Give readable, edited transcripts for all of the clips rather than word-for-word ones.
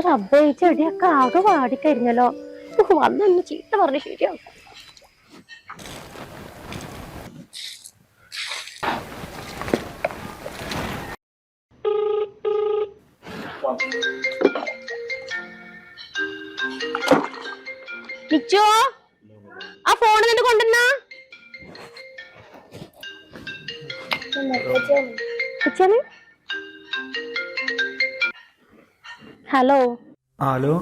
റബ്ബേ ചെടിയൊക്കെ ആകെ വാടിക്കരിഞ്ഞല്ലോ. വന്നൊന്ന് ചീത്ത പറഞ്ഞ് ശരിയാവും. നിച്ചോ ആ ഫോൺ നിന്റെ കൊണ്ടുവന്ന ഹലോ ഹലോ,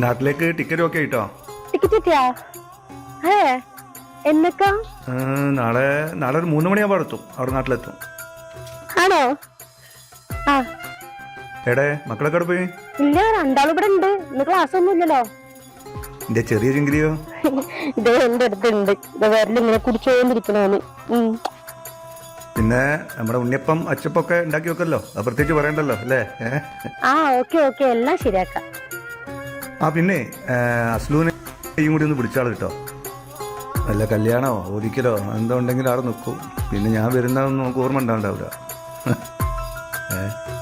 നാട്ടിലേക്ക് ടിക്കറ്റ് ഒക്കെ കിട്ടോ? ടിക്കറ്റ് കിട്ടിയാ? എന്നൊക്കാ? നാളെ ഒരു 3 മണിയാകുമ്പോൾ എത്തും. അവിടെ നാട്ടിലെത്തും. ആണോ? ആ എടേ മക്കളൊക്കെ അവിടെ പോയി? ഇല്ല, രണ്ടാളും ഇവിടെ ഉണ്ട്. ഇന്ന് ക്ലാസ് ഒന്നും ഇല്ലല്ലോ. എന്റെ ചെറിയ ചിങ്കിരിയോ? ഇതേ എന്റെ അടുത്തുണ്ട്. ഇങ്ങനെ കുടിച്ചോണ്ടിരിക്കണോന്ന്. പിന്നെ നമ്മുടെ ഉണ്ണിയപ്പം അച്ചപ്പൊക്കെ ഉണ്ടാക്കി വെക്കല്ലോ, അത് പ്രത്യേകിച്ച് പറയണ്ടല്ലോ അല്ലേ? ആ ഓക്കെ എല്ലാം ശരിയാക്കാം. ആ പിന്നെ അസ്ലൂനെയും കൂടി ഒന്ന് വിളിച്ചാൾ കേട്ടോ. വല്ല കല്യാണമോ ഒരിക്കലോ എന്തോ ഉണ്ടെങ്കിൽ അവിടെ നിൽക്കും. പിന്നെ ഞാൻ വരുന്നതൊന്നും നമുക്ക് ഓർമ്മ ഉണ്ടാവില്ല.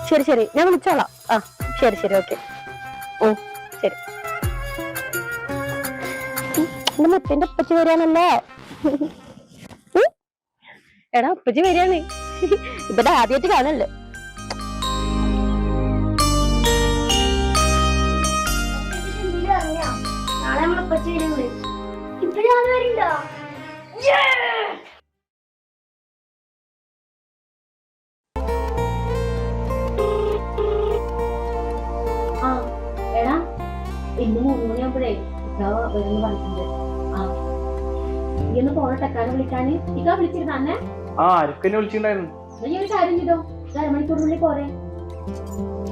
ശരി ഞാൻ വിളിച്ചോളാം. ആ ശരി ഓക്കെ. ശരി. എന്റെ മുത്തിന്റെ ഉപ്പച്ചി വരാനല്ലേ? എടാ ഉപ്പച്ചി വരികയാണ്. ഇവിടെ ആദ്യമായിട്ട് കാണല്ലേ? നാളെ നമ്മളെ ഉപ്പച്ചി വരുന്നത് ഇപ്പഴാണ് വരില്ലോ. എടാ ഇന്ന് 3 മണിയാകുമ്പോഴേ വരുന്ന പറഞ്ഞിട്ടുണ്ട്. ഇന്ന് ഫോൺ ടെക്കാനെ വിളിക്കാന് ഇക്കാ വിളിച്ചിരുന്ന അന്നെ? വിളിച്ചിട്ടുണ്ടായിരുന്നു. ഒരു കാര്യം ചെയ്തോ, 1/2 മണിക്കൂറിനുള്ളിൽ പോരെ.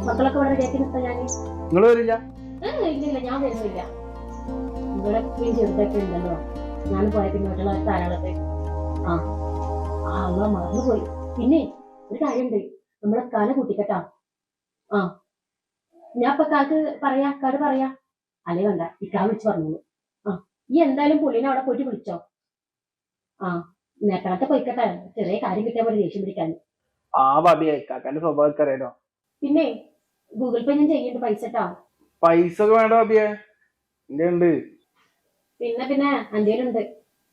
മക്കളൊക്കെ ഇവിടെ റെഡിയാക്കി നിർത്താൻ. നിങ്ങൾ വരില്ല? ഇല്ല ഞാൻ വരുന്നില്ല. ഇവിടെ ചെറുതൊക്കെ ഉണ്ടല്ലോ. ഞാൻ പോയ പിന്നെ മറ്റുള്ള ധാരാളത്തെ മറന്നുപോയി. പിന്നെ ഒരു കാര്യമുണ്ട്, നമ്മളെ കാല കൂട്ടിക്കട്ടാ. ഞാൻ ഇപ്പൊ കാക്ക് പറയാ അല്ലേ വേണ്ട, ഇക്കാ വിളിച്ചു പറഞ്ഞോളൂ. ഈ എന്തായാലും പുള്ളിനെ അവിടെ പോയിട്ട് വിളിച്ചോ. നേരത്തെ പോയിക്കട്ടെ, ചെറിയ കാര്യം കിട്ടിയാൽ പോലെ ദേഷ്യം പിടിക്കാൻ. സ്വഭാവമൊക്കെ അറിയാലോ. പിന്നെ ഗൂഗിൾ പേ ഞാൻ ചെയ്യുന്നുണ്ട് പൈസ ഒക്കെ വേണ്ട ബാബിയെ, ഉണ്ട്. പിന്നെ അഞ്ചേലുണ്ട്.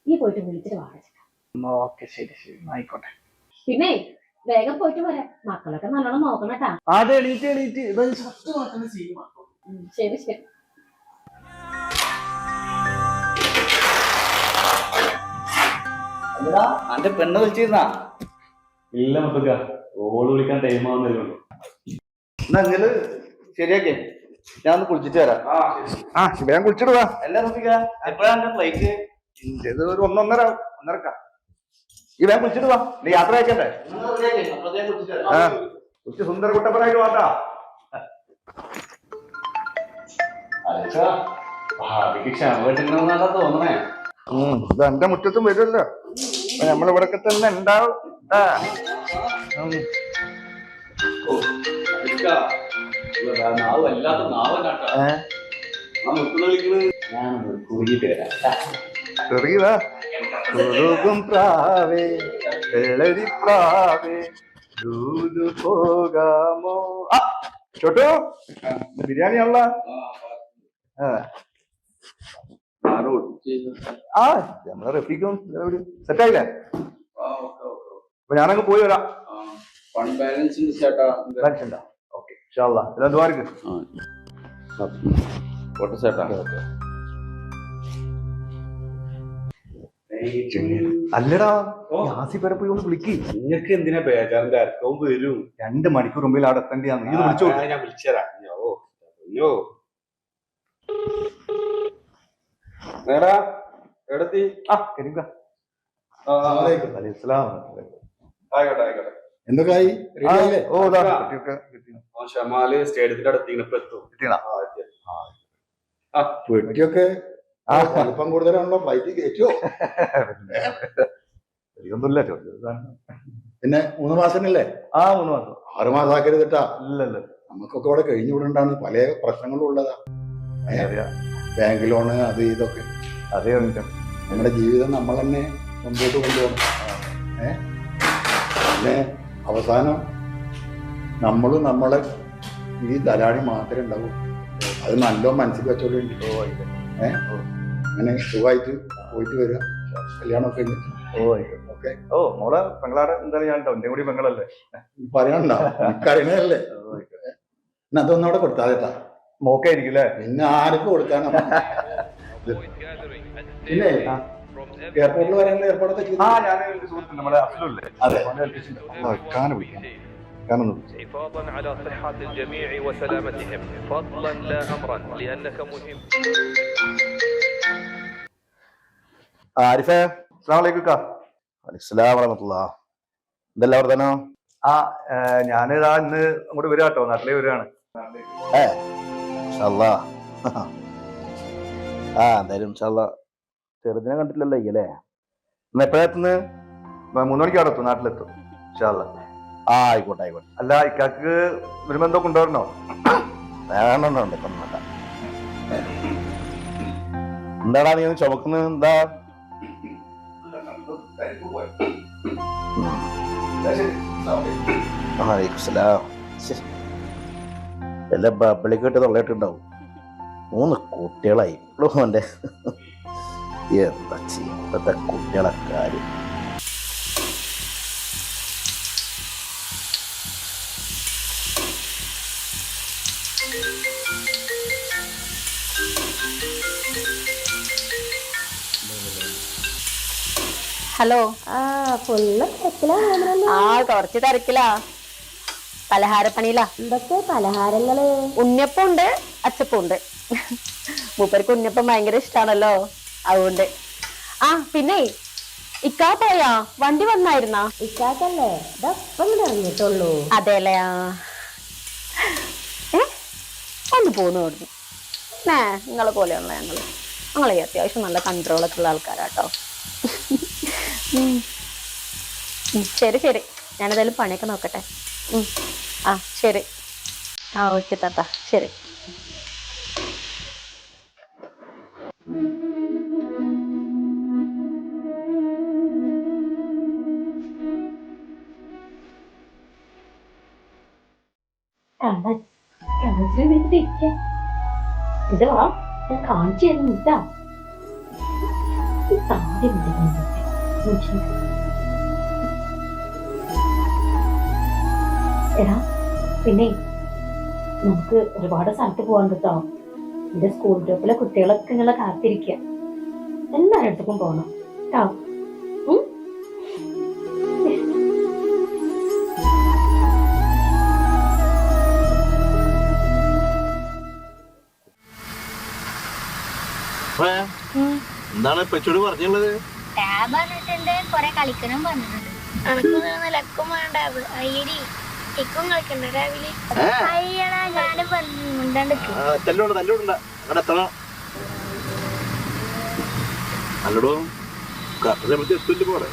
ഈ പോയിട്ട് വിളിച്ചിട്ട് വാടക. ശരി ആയിക്കോട്ടെ. പിന്നെ വേഗം പോയിട്ട് പോരാ. മക്കളൊക്കെ നല്ലോണം നോക്കണട്ടാ. ശരി. അന്റെ പെണ്ണ് വിളിച്ചിരുന്നാ? ഇല്ല മുത്തക്ക, ഓള് വിളിക്കാൻ ടൈമാവുന്നല്ലോ. നിങ്ങള് ശരിയാക്കേ, ഞാൻ ഒന്ന് കുളിച്ചിട്ട് വരാം. ഞാൻ കുളിച്ചിടുവാ. അല്ല മുത്തക്ക, എപ്പോഴാണ് ഫ്ലൈറ്റ്? ഒരു 1:30 ഈ വേഗം കുളിച്ചിടുവാ. നീ യാത്ര അയക്കണ്ടേ? സുന്ദര കുട്ടപ്പനായിട്ട് വാട്ടാ. ഭാവിക്ക് ക്ഷമ കിട്ടുന്നതാ തോന്നണേ. ഇത് എന്റെ മുറ്റത്തും വരുമല്ലോ, നമ്മളിവിടൊക്കെ തന്നെ ഉണ്ടാവും. നാവ് വല്ലാത്ത നാവനാട്ടാ. ഞാനൊന്ന് കുറുകിട്ട് വരാം. ചെറിയതാ പ്രാവേ വെള്ളരി പ്രാവേ ദൂതു പോകാമോ. ചോട്ടോ ബിരിയാണി ആണല്ല. നമ്മളെ റഫീഖും സെറ്റായില്ലേ? അപ്പൊ ഞാനങ്ങ് പോയി വരാം. ബാലൻസ് ഉണ്ടോ? ഓക്കെ ഇതെന്തുവാർക്ക് അല്ലടാ, യാസിപ്പേരെ പോയി ഒന്ന് വിളിക്ക്. നിങ്ങൾക്ക് എന്തിനാ ബേജാറിന്റെ അരക്കവും വരും. 2 മണിക്കൂർ മുമ്പിൽ അവിടെ എത്തേണ്ടിയാന്ന്. ഇത് വിളിച്ചോ. ഞാൻ വിളിച്ചരാ. എന്തൊക്കെയായി? ഷമാല് സ്റ്റേഡിയത്തിന്റെ അടുത്ത് പെട്ടിയൊക്കെ വലിപ്പം കൂടുതലാണല്ലോ. ഫ്ലൈറ്റ് കയറ്റുമോ? പിന്നെ 3 മാസമല്ലേ? 3 മാസം. 6 മാസം ആക്കരുതിട്ടാ. ഇല്ലല്ലോ, നമുക്കൊക്കെ ഇവിടെ കഴിഞ്ഞു വിടണ്ടാണ്. പല പ്രശ്നങ്ങളും ഉള്ളതാ. ബാങ്ക് ലോണ് അത് ഇതൊക്കെ. അതേ നമ്മുടെ ജീവിതം നമ്മൾ തന്നെ മുമ്പോട്ട് കൊണ്ടുപോകണം. പിന്നെ അവസാനം നമ്മളും നമ്മളെ ഈ ദലാളി മാത്രമേ ഉണ്ടാവൂ. അത് നല്ലോ മനസ്സിൽ വെച്ചോളൂ. അങ്ങനെ സുഖമായിട്ട് പോയിട്ട് വരിക. കല്യാണമൊക്കെ കഴിഞ്ഞിട്ട്. ഓക്കെ. മോളെ പെങ്ങളാടെ എന്തായാലും ഞാൻ എന്റെ കൂടി പെങ്ങളല്ലേ പറയാനുണ്ടോ? എനിക്കറിയണല്ലേ. എന്നാ അതൊന്നവിടെ കൊടുത്താ കേട്ടാ. മോക്കായിരിക്കും അല്ലേ? പിന്നെ ആർക്ക് കൊടുക്കാനാ? പിന്നെ എയർപോർട്ടിൽ വരാനുള്ള ഏർപ്പാടൊക്കെ ചെയ്തു. ഞാൻ എന്റെ സുഹൃത്തുണ്ട് നമ്മളെ അഫ്ലുല്ലേ. അതെ. حفاظا على صحة الجميع وسلامتهم فضلا لا أمرا لأنك مهم. ആരിഫേ അസ്സലാമലൈക്കും. ഇതെല്ലാം അവിടെ തന്നെ. ഞാനിതാ ഇന്ന് അങ്ങോട്ട് വരിക കേട്ടോ, നാട്ടിലേക്ക് വരികയാണ്. എന്തായാലും ചെറുതിനെ കണ്ടിട്ടില്ലല്ലോ അല്ലേ? ഇന്ന് എപ്പോഴാ എത്തുന്നത്? 3 മണിക്ക് അവിടെ എത്തും, നാട്ടിലെത്തും ഇൻഷാല്ലാ. ആയിക്കോട്ടെ. അല്ല ഇക്കാക്ക് വരുമ്പോ എന്തൊക്കെ കൊണ്ടുവരണോ? വേണ്ട. എന്താടാ നീ ഒന്ന് ചുമക്കുന്നത്? എന്താ വല്ല ബബിളിക്കെട്ട് തൊള്ളയിട്ടുണ്ടാവും. 3 കുട്ടികളായി ഓന്റെ. എന്താ ഇപ്പത്തെ കുട്ടികളെ കാര്യം. ഹലോ. ഫുള്ള് തിരക്കിലാ? കുറച്ച് തിരക്കിലാ, പലഹാരപ്പണിയിലാ. എന്തൊക്കെ പലഹാരങ്ങള്? ഉണ്ണിയപ്പം ഉണ്ട്, അച്ചപ്പം ഉണ്ട്. മൂപ്പർക്ക് ഉണ്ണിയപ്പം ഭയങ്കര ഇഷ്ടാണല്ലോ, അതുകൊണ്ട്. പിന്നെ ഇക്കാ പോയാ? വണ്ടി വന്നായിരുന്നാ? ഇക്കാക്കല്ലേ ഇതപ്പം ഇറങ്ങിയിട്ടുള്ളൂ. അതെല്ലേ? ഒന്ന് പോന്നു കൊടുത്തു. നിങ്ങളെ പോലെയുള്ള ഞങ്ങളെ അത്യാവശ്യം നല്ല കൺട്രോളൊക്കെ ഉള്ള ആൾക്കാരാട്ടോ. ശരി, ഞാനേതായാലും പണിയൊക്കെ നോക്കട്ടെ. ശരി. ഓക്കെ താത്ത, ശരി. ഇത് വാ, ഞാൻ കാണിച്ചു തരുന്നു. ഇതാ എടാ, പിന്നെ നമുക്ക് ഒരുപാട് സ്ഥലത്ത് പോകാൻ കേട്ടോ. എന്റെ സ്കൂൾ ഗ്രൂപ്പിലെ കുട്ടികളൊക്കെ നിങ്ങളെ കാത്തിരിക്കുക. എല്ലായിടത്തേക്കും പോകണം കേട്ടോ. എന്താണ് പെച്ചോട് പറഞ്ഞുള്ളത്? ടാബ് പറഞ്ഞിട്ടുണ്ട്, കൊറേ കളിക്കണം പറഞ്ഞിട്ടുണ്ട്. അനക്കൊന്നും ലക്കും വേണ്ട. അയ്യടി ഇക്കും കളിക്കണ്ട രാവിലെ. അയ്യടാ ഞാനും മുണ്ടാണ്ട് നല്ലോടോ കറക്റ്റ് സമയത്ത് എത്തില്ല പോലെ.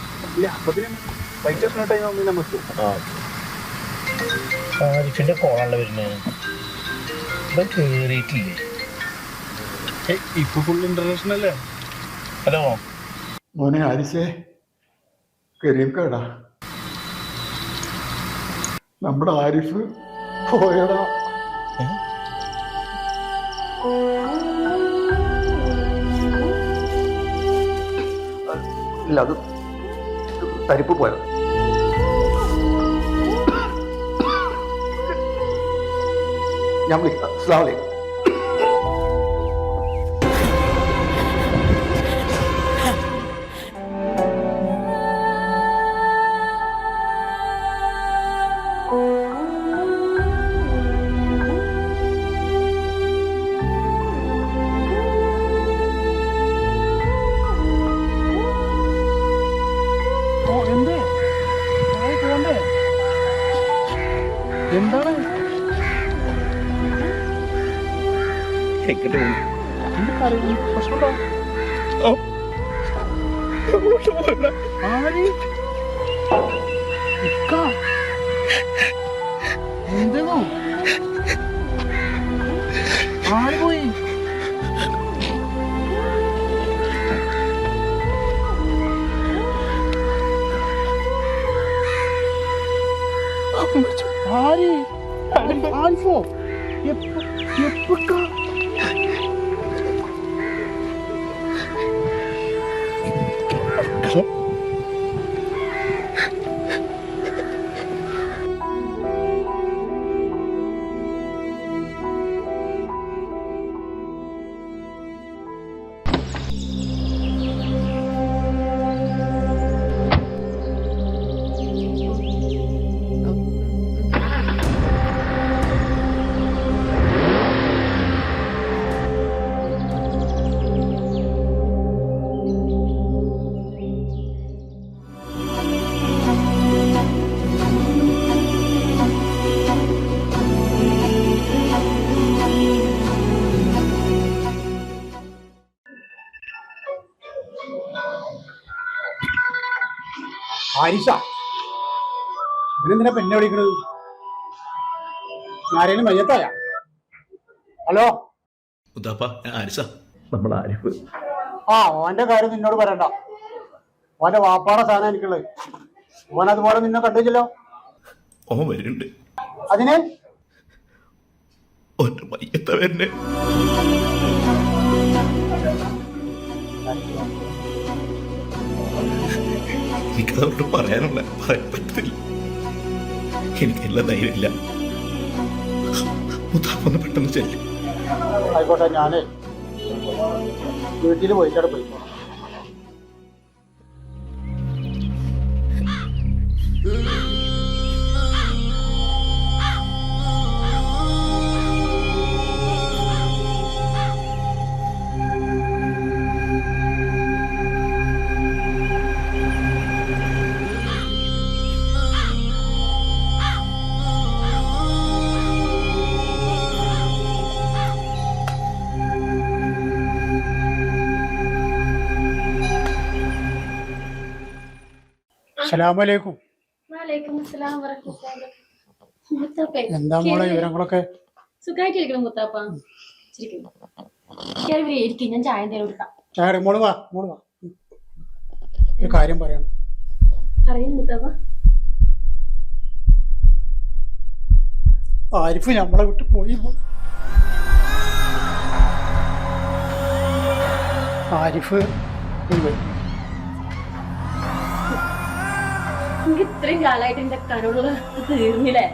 ആരിഫിന്റെ കോളാണല്ലോ വരുന്നത്. കേറിയിട്ടില്ലേ? ഇപ്പൊ ഫുൾ ഇന്റർനാഷണൽ അല്ലേ? ഹലോ മോനെ ആരിസേ, കരീംക്കാടാ. നമ്മുടെ ആരിഫ് പോയടാ. ഇല്ല, അത് തരിപ്പ് പോയത്. ഞാൻ വിളിക്കാം. അസ്സലാമു അലൈക്കും. എന്താണ് എന്തോ ആര് പോയി? ആര്? ആൽഫോ? ആരിഷ, ഇവനെന്തിനാ പെണ്ണെ വിളിക്കണത്? ആരേലും മയ്യത്തായ? ഹലോ നമ്മൾ ആരിഫ്. ആ, ഓന്റെ കാര്യം നിന്നോട് പറയണ്ട. ഓന്റെ വാപ്പാടെ സാധനം എനിക്കുള്ളത്. ഓൻ അതുപോലെ നിന്നെ കണ്ടില്ലല്ലോ. ഓൻ വരുന്നുണ്ട്. അതിന് ഓന്റെ മയ്യത്ത വരുന്നേ. എനിക്കതോട്ട് പറയാൻ പറ്റത്തില്ല. എനിക്കെല്ലാം ധൈര്യമില്ല. മുത്താപ്പൊന്ന് പെട്ടെന്ന് ചെല്ലും. ആയിക്കോട്ടെ, ഞാനേ വീട്ടിൽ പോയിട്ടാണ് പോയി. അസ്സലാമലൈക്കും. എന്താ മോളെ വിവരങ്ങളൊക്കെ? സുഖമായിട്ടിരിക്കണം മുത്താപ്പ. ഞാൻ ചായ എന്തേലും കൊടുക്കാം. ചായ മോള് വാ, മോള് വാ, ഒരു കാര്യം പറയണം. അറിയാം മുത്താപ്പ. ആരിഫ് നമ്മളെ വിട്ട് പോയി. ആരിഫ് പോയി. എനിക്ക് ഇത്രയും കാലമായിട്ട് എന്റെ കനുള്ള തീർന്നില്ലേ?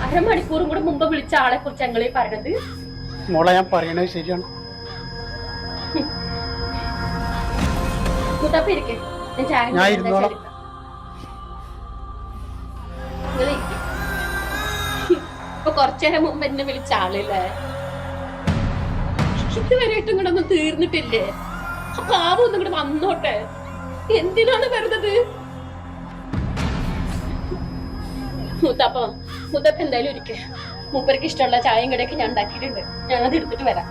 അരമണിക്കൂറും കൂടെ മുമ്പ് വിളിച്ച ആളെ കുറിച്ച് ഞങ്ങളീ പറഞ്ഞത്. മോളെ ഞാൻ പറയണത് ശരിയാണ്. മുത്താപ്പ ഇരിക്കേ, ഞാൻ ഇരുന്നോളാം. ഇപ്പൊ കൊറച്ചേരം മുമ്പ് എന്നെ വിളിച്ച ആളില്ലേ? ഇതുവരെയായിട്ടും ഇങ്ങോട്ട് ഒന്നും തീർന്നിട്ടില്ലേ? അപ്പൊ ആവും ഒന്നും ഇങ്ങോട്ട് വന്നോട്ടെ. എന്തിനാണ് വരുന്നത്? മുത്താപ്പ എന്തായാലും ഇരിക്കേ. മൂപ്പർക്ക് ഇഷ്ടമുള്ള ചായയും കടയൊക്കെ ഞാൻ ഉണ്ടാക്കിയിട്ടുണ്ട്. ഞാനത് എടുത്തിട്ട് വരാം.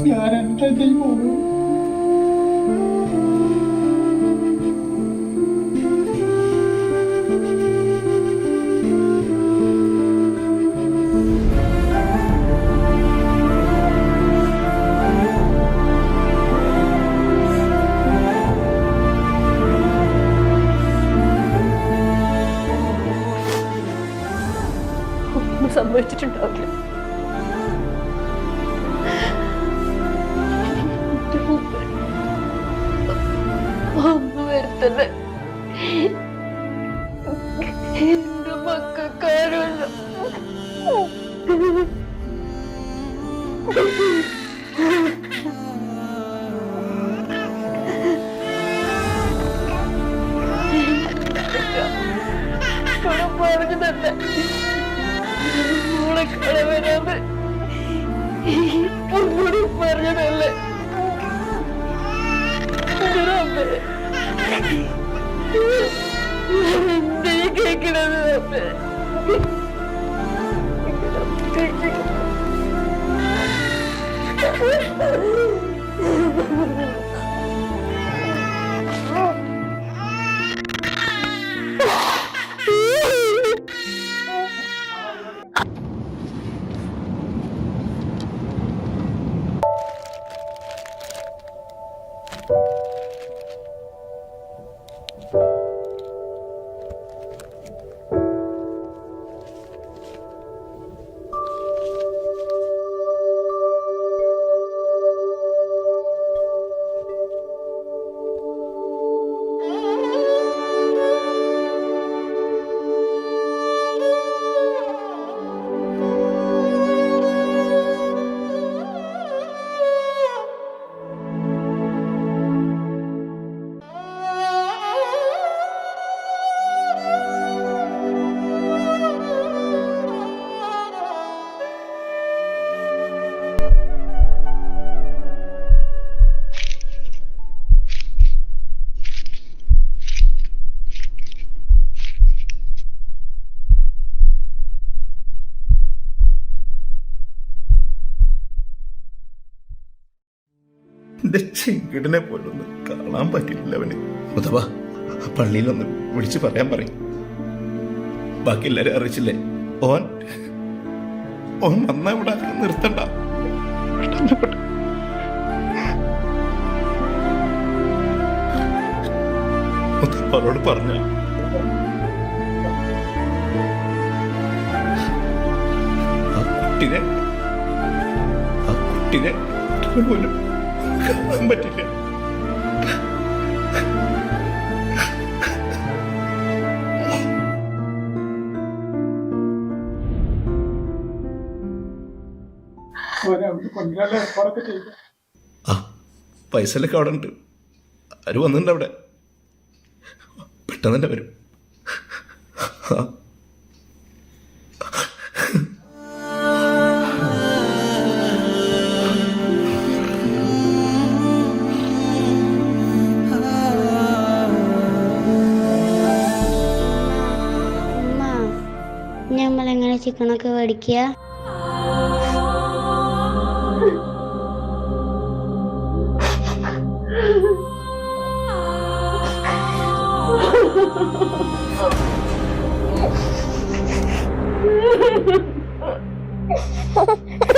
ഞാൻ എന്താ ചെയ്യുമോ? സംഭവിച്ചിട്ടുണ്ടാവില്ല. ഒന്നും വരുത്തല്ലേ. എന്റെ മക്കൾക്കാരുമല്ല. പറഞ്ഞു തന്നെ മോളെ കളവരാന്ന് ഒന്നുകൂടി പറഞ്ഞതല്ലേ. എന്തേ കേക്കണത്? എന്റെ ചെങ്കിടിനെ പോലൊന്ന് കാണാൻ പറ്റില്ല അവന്. അഥവാ പള്ളിയിലൊന്ന് വിളിച്ചു പറയാൻ പറയും. ബാക്കി എല്ലാരും അറിയിച്ചില്ലേ? ഓൻ വന്നാ ഇവിടെ നിർത്തണ്ട. അവരോട് പറഞ്ഞ ആ കുട്ടിനെ പോലും കാണാൻ പറ്റില്ല. ആ പൈസയിലൊക്കെ അവിടെ ഉണ്ട്. ആര് വന്നിട്ടുണ്ട് അവിടെ? പെട്ടെന്ന് തന്നെ വരും. ഞമ്മളെങ്ങനെ ചിക്കനൊക്കെ മേടിക്കുക? Ha ha ha.